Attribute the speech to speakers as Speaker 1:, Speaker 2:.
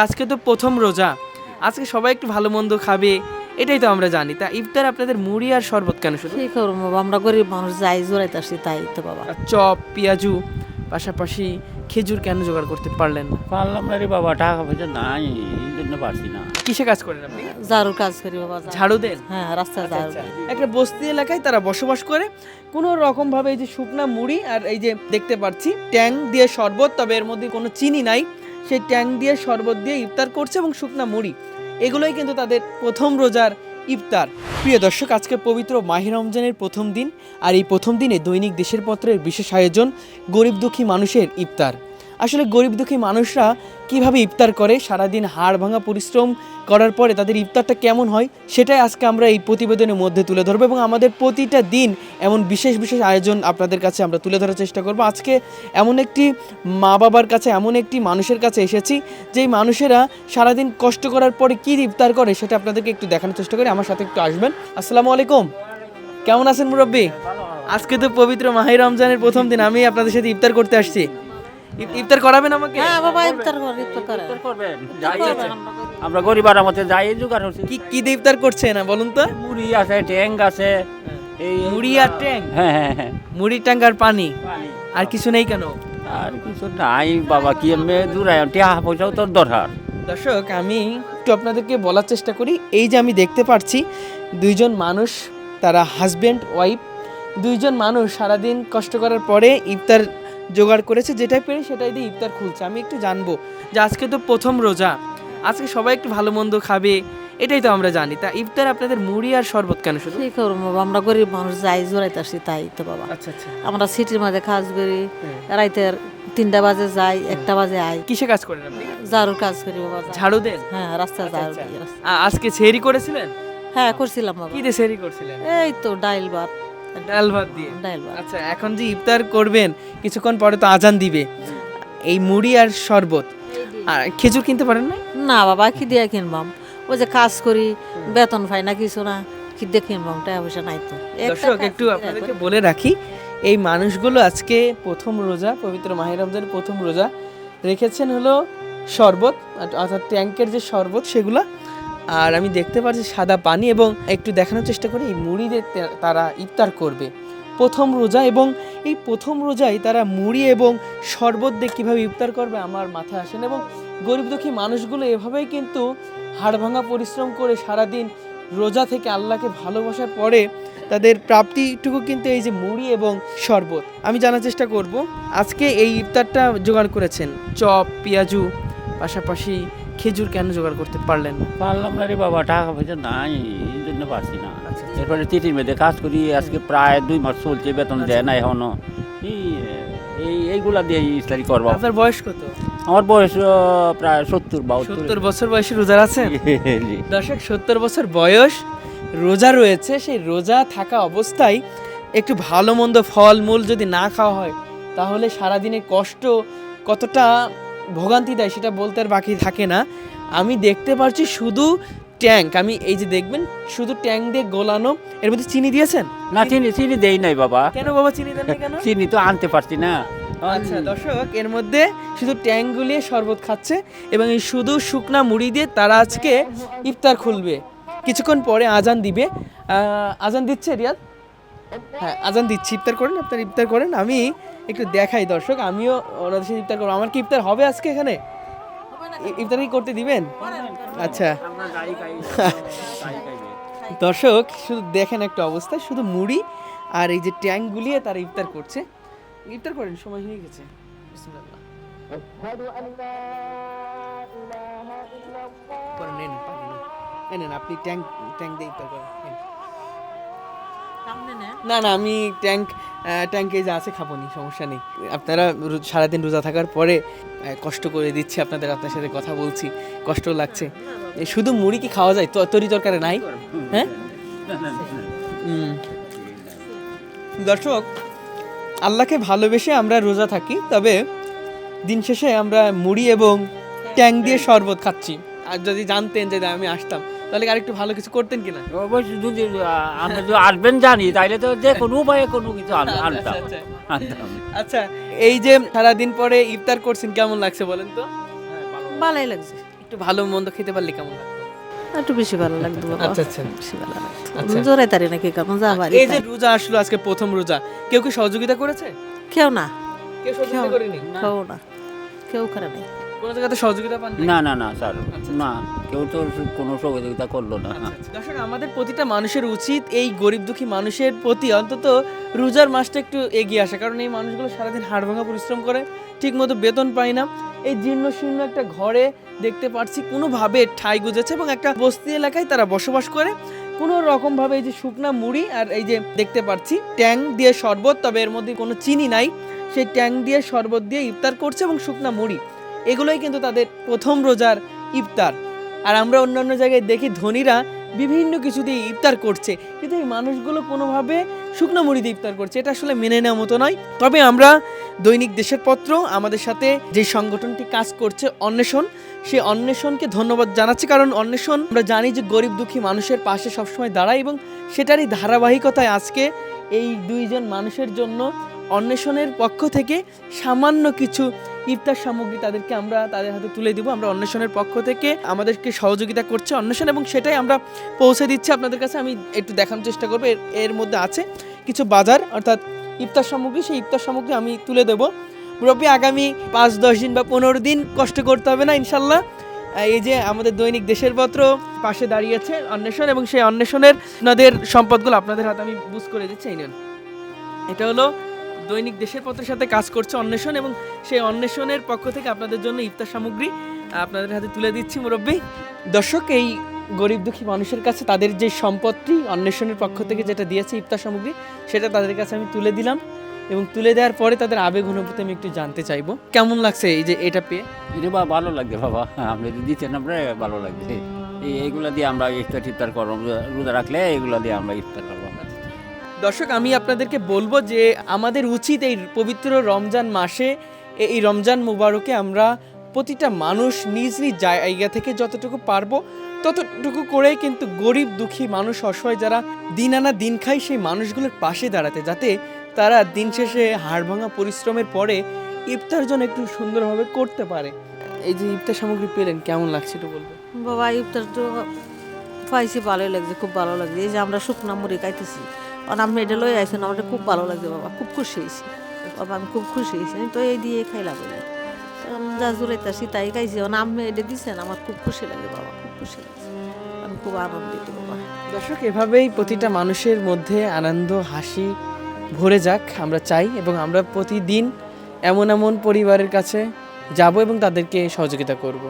Speaker 1: আজকে তো প্রথম রোজা, আজকে সবাই একটু ভালো মন্দ খাবে, এটাই তো আমরা জানি। তা ইফতার আপনাদের মুড়ি আর শরবত কেন শুধু?
Speaker 2: কি করবো বাবা, আমরা গরিব মানুষ যাই জোরাইতে আসি তাই তো বাবা।
Speaker 1: আর চপ পেঁয়াজু পাশাপাশি খেজুর কেন জোগাড় করতে পারলেন না?
Speaker 3: পারলাম না রে বাবা, টাকা পয়সা নাই, এই জন্য পারছি না।
Speaker 1: কিসে কাজ করেন আপনি?
Speaker 2: ঝাড়ুর কাজ করি বাবা।
Speaker 1: ঝাড়ু দেন?
Speaker 2: হ্যাঁ, রাস্তায় ঝাড়ু
Speaker 1: আচ্ছা,
Speaker 2: দিই।
Speaker 1: একটা বস্তি এলাকায় তারা বসবাস করে, কোনো রকম ভাবে এই যে শুকনা মুড়ি আর এই যে দেখতে পাচ্ছি ট্যাং দিয়ে শরবত, তবে এর মধ্যে কোনো চিনি নাই, সেই ট্যাং দিয়ে শরবত দিয়ে ইফতার করছে এবং শুকনা মুড়ি, এগুলোই কিন্তু তাদের প্রথম রোজার ইফতার। প্রিয় দর্শক, আজকে পবিত্র মাহে রমজানের প্রথম দিন, আর এই প্রথম দিনে দৈনিক দেশের পত্রের বিশেষ আয়োজন গরিব দুঃখী মানুষের ইফতার। আসলে গরিব দুঃখী মানুষরা কিভাবে ইফতার করে, সারাদিন হাড় ভাঙা পরিশ্রম করার পরে তাদের ইফতারটা কেমন হয়, সেটাই আজকে আমরা এই প্রতিবেদনের মধ্যে তুলে ধরবো এবং আমাদের প্রতিটা দিন এমন বিশেষ বিশেষ আয়োজন আপনাদের কাছে আমরা তুলে ধরার চেষ্টা করব। আজকে এমন একটি মা বাবার কাছে, এমন একটি মানুষের কাছে এসেছি যেই মানুষেরা সারাদিন কষ্ট করার পরে কী ইফতার করে সেটা আপনাদেরকে একটু দেখানোর চেষ্টা করি। আমার সাথে একটু আসবেন। আসসালামু আলাইকুম, কেমন আছেন মুরব্বী? আজকে তো পবিত্র মাহে রমজানের প্রথম দিন, আমি আপনাদের সাথে ইফতার করতে আসছি। ইফতার করাবেন আমাকে?
Speaker 2: হ্যাঁ বাবা, ইফতার করে
Speaker 3: ইফতার করবেন? যাই আছে। আমরা গরিবার মতে যাই, জোগাড় হচ্ছে।
Speaker 1: কি কি দিয়ে ইফতার করছে না বলুন তো?
Speaker 3: মুড়ি আছে, ট্যাং আছে, এই
Speaker 1: মুড়ি আর ট্যাং?
Speaker 3: হ্যাঁ হ্যাঁ হ্যাঁ,
Speaker 1: মুড়ি ট্যাং আর পানি, আর কিছু নেই কেন?
Speaker 3: আর কিছু নাই বাবা, কি এমনি দূরায় টাকা পয়সাও তোর দরকার।
Speaker 1: দর্শক, আমি একটু আপনাদেরকে বলার চেষ্টা করি। এই যে আমি দেখতে পাচ্ছি দুইজন মানুষ, তারা হাজব্যান্ড ওয়াইফ, দুইজন মানুষ সারাদিন কষ্ট করার পরে ইফতার জোগাড় করেছে, যেটাই পেরে সেটাই দিয়ে ইফতার খুলছে। আমি একটু জানবো যে আজকে তো প্রথম রোজা, আজকে সবাই একটু ভালো মন্দ খাবে, এটাই তো আমরা জানি। তা ইফতার আপনাদের মুড়ি আর শরবত কেন শুধু?
Speaker 2: কি করবো বাবা, আমরা গরিব মানুষ যাই জোরাইতে আসি তাই তো বাবা।
Speaker 1: আচ্ছা আচ্ছা,
Speaker 2: আমরা সিটির মাঝে কাজ করি, রাইতের 3টা বাজে যাই, 1টা বাজে আই।
Speaker 1: কিসে কাজ করেন আপনি?
Speaker 2: ঝাড়ুর কাজ করি বাবা।
Speaker 1: ঝাড়ু দেন?
Speaker 2: হ্যাঁ, রাস্তায় ঝাড়ু
Speaker 1: আচ্ছা,
Speaker 2: দিই।
Speaker 1: আজকে সেহরি করেছিলেন?
Speaker 2: হ্যাঁ, করছিলাম বাবা।
Speaker 1: কি দিয়ে সেহরি করছিলেন?
Speaker 2: এই তো ডাইল ভাত।
Speaker 1: ডাল ভাত দিয়ে?
Speaker 2: ডাইল ভাত।
Speaker 1: আচ্ছা, এখন যে ইফতার করবেন কিছুক্ষণ পরে তো আজান দিবে, এই মুড়ি আর শরবত আর খেজুর কিনতে পারেন না?
Speaker 2: না বাবা, কি দিয়ে কিনবাম? ওই যে কাজ করি, বেতন পাই না কিছু না, কি দিয়ে কিনবাম? টাকা পয়সা নাই তো।
Speaker 1: দর্শক, একটু আপনাদেরকে বলে রাখি, এই মানুষগুলো আজকে প্রথম রোজা, পবিত্র মাহে রমজানের প্রথম রোজা রেখেছেন হলো শরবত, অর্থাৎ ট্যাঙ্কের যে শরবত সেগুলো, আর আমি দেখতে পাচ্ছি সাদা পানি, এবং একটু দেখানোর চেষ্টা করি এই মুড়ি দিয়ে তারা ইফতার করবে প্রথম রোজা, এবং এই প্রথম রোজায় তারা মুড়ি এবং শরবত দিয়ে কীভাবে ইফতার করবে আমার মাথায় আসেন। এবং গরিব দুঃখী মানুষগুলো এভাবেই কিন্তু হাড় ভাঙা পরিশ্রম করে সারাদিন রোজা থেকে আল্লাহকে ভালোবাসার পরে তাদের প্রাপ্তিটুকু কিন্তু এই যে মুড়ি এবং শরবত। আমি জানার চেষ্টা করব আজকে এই ইফতারটা জোগাড় করেছেন চপ পেঁয়াজু পাশাপাশি খেজুর কেন জোগাড় করতে পারলেন না?
Speaker 3: পারলাম না রে বাবা, টাকা পয়সা নাই, এই জন্য পারছি না।
Speaker 1: আচ্ছা,
Speaker 3: এরপরে তিতির মেয়েদের কাজ করি, আজকে প্রায় 2 মাস চলছে, বেতন দেয় না এখনো। এইগুলা দিয়ে ইফতারি করবো।
Speaker 1: আপনার বয়স কত?
Speaker 3: আমার বয়স প্রায় 70-72।
Speaker 1: 70 বছর বয়সে রোজা আছেন? দর্শক, 70 বছর বয়স, রোজা রয়েছে। সেই রোজা থাকা অবস্থায় একটু ভালো মন্দ ফল মূল যদি না খাওয়া হয় তাহলে সারাদিনের কষ্ট কতটা ভোগান্তি দেয় সেটা বলতে আর বাকি থাকে না। আমি দেখতে পাচ্ছি শুধু ট্যাঙ্ক, আমি এই যে দেখবেন শুধু ট্যাঙ্ক দিয়ে গোলানো, এর মধ্যে চিনি দিয়েছেন?
Speaker 3: না, চিনি দেই নাই বাবা।
Speaker 1: কেন বাবা চিনি দেন না কেন?
Speaker 3: চিনি তো আনতে পারছি না।
Speaker 1: আচ্ছা দর্শক, এর মধ্যে শুধু ট্যাঙ্ক গুলিয়ে শরবত খাচ্ছে এবং এই শুধু শুকনা মুড়ি দিয়ে তারা আজকে ইফতার খুলবে। কিছুক্ষণ পরে আজান দিবে। আজান দিচ্ছে রিয়াদ? হ্যাঁ, আজান দিচ্ছি। ইফতার করেন, আপনার ইফতার করেন, আমি একটু দেখাই দর্শক, আমিও ওনাদের সাথে ইফতার করবো। আমার কি ইফতার হবে আজকে এখানে? ইফতার কি করতে দিবেন? আচ্ছা দর্শক, শুধু দেখেন একটা অবস্থা, শুধু মুড়ি আর এই যে ট্যাঙ্ক গুলিয়ে তারা ইফতার করছে। ইফতার করেন, সময় হয়ে গেছে। বিসমিল্লাহ। পরে নেন, পানি নেন। নেন, আপনি ট্যাঙ্ক দিয়ে ইফতার করেন। নেন। না না, আমি ট্যাঙ্কে যা আছে খাবো নি, সমস্যা নেই। আপনারা সারাদিন রোজা থাকার পরে কষ্ট করে দিচ্ছি আপনাদের, আপনার সাথে কথা বলছি, কষ্ট লাগছে। শুধু মুড়ি কি খাওয়া যায়? তরি তরকারি নাই? হ্যাঁ দর্শক, আল্লাহকে ভালোবেসে আমরা রোজা থাকি, তবে দিন শেষে আমরা মুড়ি এবং ট্যাং দিয়ে শরবত খাচ্ছি। আর যদি জানতেন যে আমি আসতাম তাহলে আরেকটু ভালো কিছু করতেন কিনা?
Speaker 3: অবশ্যই, যদি আপনি যদি আসবেন জানি তাইলে তো যে কোনো উপায়ে কোনো কিছু আনতাম।
Speaker 1: আচ্ছা, এই যে সারাদিন পরে ইফতার করছেন, কেমন লাগছে বলেন তো?
Speaker 2: ভালোই লাগছে।
Speaker 1: একটু ভালো মন্দ খেতে পারলে কেমন লাগতো?
Speaker 2: একটু বেশি ভালো লাগতো বাবা।
Speaker 1: আচ্ছা, আচ্ছা।
Speaker 2: বেশি ভালো লাগতো।
Speaker 1: আচ্ছা।
Speaker 2: জোরে তারি নাকি কেমন যা পারি
Speaker 1: এই যে
Speaker 2: তাই।
Speaker 1: রোজা আসলো, আজকে প্রথম রোজা, কেউ কি সহযোগিতা করেছে?
Speaker 2: কেউ না,
Speaker 1: কেউ সহযোগিতা
Speaker 2: কেউ-
Speaker 1: করেনি?
Speaker 2: কেউ না, কেউ করে নাই।
Speaker 1: কোনো জায়গাতে সহযোগিতা পান?
Speaker 3: না না না স্যার,
Speaker 1: আচ্ছা।
Speaker 3: না কেউ তো কোনো সহযোগিতা করলো না।
Speaker 1: দর্শক, আমাদের প্রতিটা মানুষের উচিত এই গরিব দুঃখী মানুষের প্রতি অন্তত রোজার মাসটা একটু এগিয়ে আসা, কারণ এই মানুষগুলো সারাদিন হাড়ভাঙা পরিশ্রম করে, ঠিক মতো বেতন পায় না। এই জীর্ণ শীর্ণ একটা ঘরে দেখতে পাচ্ছি কোনোভাবে ঠাঁই গুজেছে এবং একটা বস্তি এলাকায় তারা বসবাস করে। কোনো রকমভাবে এই যে শুকনা মুড়ি আর এই যে দেখতে পাচ্ছি ট্যাং দিয়ে শরবত, তবে এর মধ্যে কোনো চিনি নাই, সেই ট্যাং দিয়ে শরবত দিয়ে ইফতার করছে এবং শুকনা মুড়ি, এগুলোই কিন্তু তাদের প্রথম রোজার ইফতার। আর আমরা অন্যান্য জায়গায় দেখি ধনীরা বিভিন্ন কিছু দিয়ে ইফতার করছে, কিন্তু এই মানুষগুলো কোনোভাবে শুকনো মুড়ি দিয়ে ইফতার করছে, এটা আসলে মেনে নেওয়ার মতো নয়। তবে আমরা দৈনিক দেশের পত্র, আমাদের সাথে যে সংগঠনটি কাজ করছে অন্বেষণ, সেই অন্বেষণকে ধন্যবাদ জানাচ্ছি, কারণ অন্বেষণ আমরা জানি যে গরিব দুঃখী মানুষের পাশে সবসময় দাঁড়ায় এবং সেটারই ধারাবাহিকতায় আজকে এই দুইজন মানুষের জন্য অন্বেষণের পক্ষ থেকে সামান্য কিছু ইফতার সামগ্রী আমরা তাদের হাতে তুলে দিব। আমরা অন্বেষণের পক্ষ থেকে আমাদেরকে সহযোগিতা করছে অন্বেষণ এবং সেটাই আমরা পৌঁছে দিচ্ছি আপনাদের কাছে। আমি একটু দেখানোর চেষ্টা করবো, এর মধ্যে আছে কিছু বাজার অর্থাৎ ইফতার সামগ্রী, সেই ইফতার সামগ্রী আমি তুলে দেবো। মুরব্বী, আগামী 5-10 দিন বা 15 দিন কষ্ট করতে হবে না ইনশাল্লাহ। এই যে আমাদের দৈনিক দেশের পত্র পাশে দাঁড়িয়েছে অন্বেষণ, এবং সেই অন্বেষণের আপনাদের সম্পদগুলো আপনাদের হাতে আমি বুঝ করে দিচ্ছি। এই নেন, এটা হলো দৈনিক দেশের পত্রের সাথে কাজ করছে অন্বেষণ, এবং সেই অন্বেষণের পক্ষ থেকে আপনাদের জন্য ইফতার সামগ্রী আপনাদের হাতে তুলে দিচ্ছি মুরব্বী। দর্শক, এই গরিব দুঃখী মানুষের কাছে তাদের যে সম্পদটি অন্বেষণের পক্ষ থেকে যেটা দিয়েছে ইফতার সামগ্রী, সেটা তাদের কাছে আমি তুলে দিলাম, এবং তুলে দেওয়ার পরে তাদের আবেগ অনুভূতি আমি একটু জানতে চাইবো কেমন লাগছে এই যে এটা পেয়ে।
Speaker 3: এটা বা ভালো লাগছে বাবা, আপনি দিচ্ছেন, আমরা ভালো লাগছে। এইগুলা দিয়ে আমরা ইফতার করবো, রোজা রাখলে এগুলা দিয়ে আমরা ইফতার করবো।
Speaker 1: দর্শক, আমি আপনাদেরকে বলবো যে আমাদের উচিত এই পবিত্র রমজান মাসে, এই রমজান মুবারকে আমরা প্রতিটা মানুষ নিজ নিজ জায়গা থেকে যতটুকু পারবো ততটুকু করেই কিন্তু গরিব দুঃখী মানুষ, অসহায় যারা দিন আনা দিন খায়, সেই মানুষগুলোর পাশে দাঁড়াতে, যাতে তারা দিন শেষে হাড়ভাঙা পরিশ্রমের পরে ইফতার যেন একটু সুন্দরভাবে করতে পারে। এই যে ইফতার সামগ্রী পেলেন, কেমন লাগছে একটু বলবো?
Speaker 2: বাবা ইফতার তো পাইছি, ভালোই লাগছে, খুব ভালো লাগছে। এই যে আমরা শুকনা মুড়ি খাইতেছি, কারণ আপনি এটা লই আইছেন, আমার খুব ভালো লাগছে বাবা, খুব খুশি হয়েছি বাবা, আমি খুব খুশি হয়েছি। আমি তো এই দিয়ে খাইলাম, যা জুড়াইতেছি তাই খাইছি, আপনি এটা দিচ্ছেন, আমার খুব খুশি লাগে বাবা, খুব খুশি লাগছে, আমি খুব আনন্দিত বাবা।
Speaker 1: দর্শক, এভাবেই প্রতিটা মানুষের মধ্যে আনন্দ হাসি ভরে যাক আমরা চাই, এবং আমরা প্রতিদিন এমন এমন পরিবারের কাছে যাব এবং তাদেরকে সহযোগিতা করব।